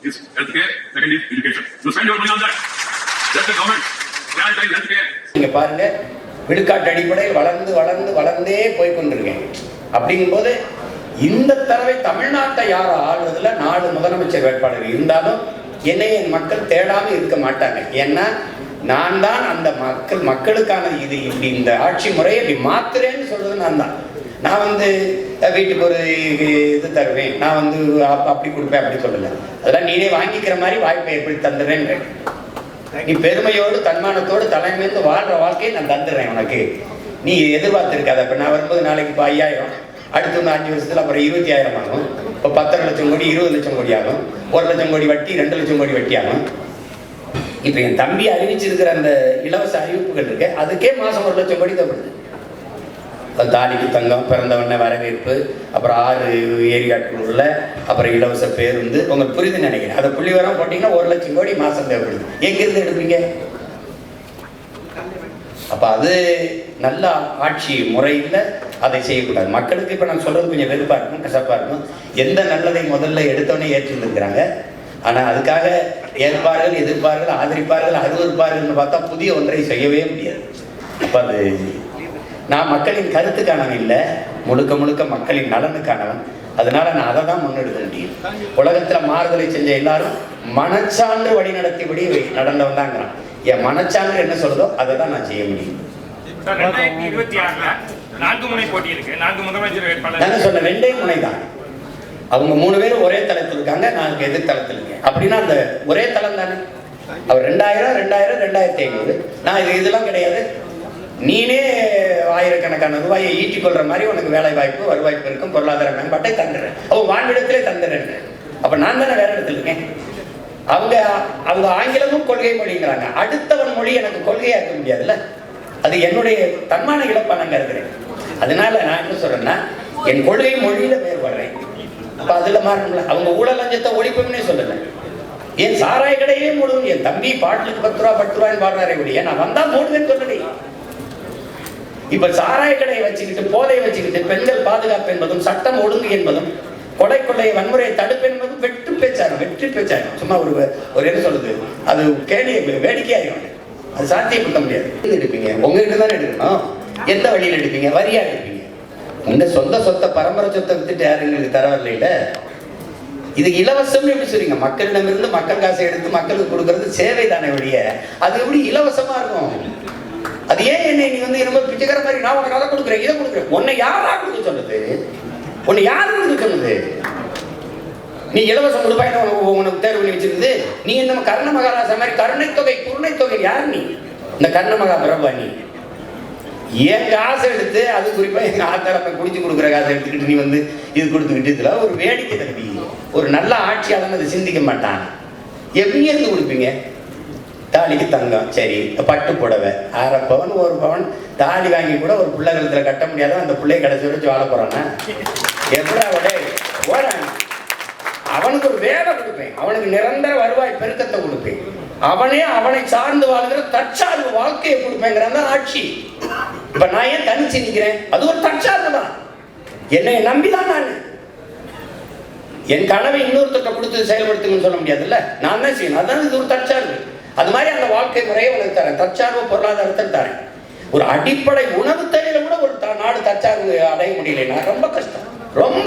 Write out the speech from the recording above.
is healthcare, second is education. So spend your money on that. Let the government prioritize healthcare. நீங்க பாருங்க, விழுக்காட்டு அடிப்படையில் வளர்ந்து வளர்ந்து வளர்ந்தே போய் கொண்டிருக்கேன். அப்படிங்கும்போது இந்த தடவை தமிழ்நாட்டை யார் ஆளுவதில் 4 முதலமைச்சர் வேட்பாளர் இருந்தாலும் என்னை என் மக்கள் தேடாம இருக்க மாட்டாங்க. ஏன்னா நான் தான் அந்த மக்களுக்கான இது இப்படி இந்த ஆட்சி முறையை இப்படி மாத்துறேன்னு சொல்றது நான் தான். நான் வீட்டுக்கு ஒரு இது தருவேன், நான் அப்படி கொடுப்பேன் அப்படி சொல்லலை. அதெல்லாம் நீனே வாங்கிக்கிற மாதிரி வாய்ப்பை எப்படி தந்துடுறேன். நீ பெருமையோடு தன்மானத்தோடு தலைமையிலிருந்து வாழ்ற வாழ்க்கையை நான் தந்துடுறேன் உனக்கு. நீ எதிர்பார்த்துருக்காத. இப்போ நான் வரும்போது நாளைக்கு இப்போ 5000, அடுத்து 5 வருஷத்துல அப்புறம் 20,000 ஆகும். இப்போ 10 லட்சம் கோடி 20 லட்சம் கோடி ஆகும். 1 லட்சம் கோடி வட்டி 2 லட்சம் கோடி வட்டி ஆகும். இப்போ என் தம்பி அறிவிச்சிருக்கிற அந்த இலவச அறிவிப்புகள் இருக்கு, அதுக்கே மாதம் 1 லட்சம் கோடி தேவைப்படுது. தாலிக்கு தங்கம், பிறந்தவன வரவேற்பு, அப்புறம் 6 ஏரியாக்கள் உள்ள, அப்புறம் இலவச பேருந்து, உங்களுக்கு புரியுதுன்னு நினைக்கிறேன். அதை புள்ளி வரம் போட்டிங்கன்னா 1 லட்சம் கோடி மாதம் தேவைப்படுது. எங்கிருந்து எடுப்பீங்க? அப்போ அது நல்ல ஆட்சி முறையில் அதை செய்யக்கூடாது. மக்களுக்கு இப்போ நான் சொல்கிறது கொஞ்சம் வெறுப்பாக இருக்கும், கசப்பாக இருக்கும். எந்த நல்லதை முதல்ல எடுத்தோடனே ஏற்றுருக்கிறாங்க. ஆனால் அதுக்காக ஏற்பார்கள், எதிர்ப்பார்கள், ஆதரிப்பார்கள், அருவருப்பார்கள்னு பார்த்தா புதிய ஒன்றை செய்யவே முடியாது. அப்போ அது நான் மக்களின் கருத்துக்கானவன் இல்லை, முழுக்க முழுக்க மக்களின் நலனுக்கானவன். அதனால நான் அதை தான் முன்னெடுக்க முடியும். உலகத்தில் மாறுதலை செஞ்ச எல்லாரும் மனச்சான்று வழி நடத்தியபடி நடந்தவன் தாங்கிறான். என் மனச்சான்று என்ன சொல்றதோ அதை தான் நான் செய்ய முடியும். 2026 4 முனை போட்டி இருக்கு. 4 முதலமைச்சர் வேட்பாளர் நான் சொன்ன 2 முனை தான். அவங்க 3 பேரும் ஒரே தளத்தில் இருக்காங்க, நான் எதிர் தளத்தில் இருக்கேன். அப்படின்னா அந்த ஒரே தளம் தானே. அவர் 2000, 2500, நான் இதெல்லாம் கிடையாது. நீனே ஆயிரக்கணக்கான ரூபாயை ஈட்டிக் கொள்ற மாதிரி உனக்கு வேலை வாய்ப்பு, வருவாய்ப்பு இருக்கும், பொருளாதார மேம்பாட்டை தந்துடுறேன். அவன் வாழ்விடத்திலே தந்துடுறேன். அப்ப நான் தானே வேற இடத்துல இருக்கேன். அவங்க ஆங்கிலமும் கொள்கை மொழிங்கிறாங்க. அடுத்தவன் மொழி எனக்கு கொள்கையா இருக்க முடியாதுல்ல. அது என்னுடைய தன்மான இழப்பா நான் கருதுறேன். அதனால நான் என்ன சொல்றேன்னா, என் கொள்கை மொழியில வேறுபடுறேன். அப்ப அதுல மாறணும்ல. அவங்க ஊழல் லஞ்சத்தை ஒழிப்பும்னே சொல்லல. என் சாராய கடையே மூடுவேன். என் தம்பி பாட்டிலுக்கு 10 ரூபா 10 ரூபான்னு பாடுறாரே ஒழிய நான் வந்தா மூடுவேன்னு சொல்லலை. இப்ப சாராய கடையை வச்சுக்கிட்டு, போதை வச்சுக்கிட்டு, பெண்கள் பாதுகாப்பு என்பதும், சட்டம் ஒழுங்கு என்பதும், கொலை கொள்ளை வன்முறையை தடுப்பு என்பதும் வெற்றி பேச்சாரு. சும்மா ஒரு என்ன சொல்லுது, அது கேள்வி வேடிக்கையாகும். அது சாத்தியப்படுத்த முடியாது. எடுப்பீங்க, உங்ககிட்ட தான் எடுக்கணும். எந்த வழியில் எடுப்பீங்க? வரியா எடுப்பீங்க. உங்க சொந்த சொத்தை, பரம்பரை சொத்தை வித்துட்டு யாரு எங்களுக்கு தரவில்லை. இது இலவசம் எப்படி சொல்றீங்க? மக்களிடமிருந்து மக்கள் காசை எடுத்து மக்களுக்கு கொடுக்கறது சேவை தானே ஒழிய அது எப்படி இலவசமா இருக்கும்? அது ஏன் என்னை நீ ரொம்ப பிச்சைக்கிற மாதிரி நான் உனக்கு அதை கொடுக்குறேன், இதை கொடுக்குறேன். உன்னை யாரா கொடுக்க சொன்னது? உன்னை யாரு கொடுக்க சொன்னது? நீ இலவசம் கொடுப்பாய் உனக்கு தேர்வு பண்ணி வச்சிருக்குது. நீ இந்த கர்ண மகாராசா மாதிரி கருணை தொகை குருணை தொகை யார் நீ? இந்த கர்ண மகா பிரபா நீ என் காசை எடுத்து, அது குறிப்பா எங்க ஆத்தாரப்ப குடிச்சு கொடுக்குற காசை எடுத்துக்கிட்டு நீ இது கொடுத்துக்கிட்டு இதுல ஒரு வேடிக்கை தம்பி. ஒரு நல்ல ஆட்சியாளன் அதை சிந்திக்க மாட்டான். எப்படி இருந்து கொடுப்பீங்க? தாலிக்கு தங்கம், சரி, பட்டு புடவை 1/2 பவன் 1 பவன் தாலி வாங்கி கூட ஒரு பிள்ளை கழுத்துல கட்ட முடியாத அந்த பிள்ளைய கடைசி வரைக்கும் வாழ போறானா? எப்படா போறான்? அவனுக்கு ஒரு வேலை கொடுப்பேன், அவனுக்கு நிரந்தர வருவாய் பெருக்கத்தை கொடுப்பேன், அவனை சார்ந்து வாழ்கிற தற்சார்பு வாழ்க்கையை கொடுப்பேங்கிற ஆட்சி. இப்ப நான் ஏன் தனிச்சு நிக்கிறேன்? அது ஒரு தற்சார்பு தான். என்னை நம்பிதான் நான் என் கனவை இன்னொருத்தட்ட கொடுத்து செயல்படுத்துங்கன்னு சொல்ல முடியாதுல்ல. நான் தான் செய்யணும். அதான் இது ஒரு தற்சார்பு. அது மாதிரி அந்த வாழ்க்கை முறையை உனக்கு தரேன். தற்சார்பு பொருளாதாரத்தில் தரேன். ஒரு அடிப்படை உணவு தேவையில கூட ஒரு நாடு தற்சார்பு அடைய முடியலைன்னா ரொம்ப கஷ்டம், ரொம்ப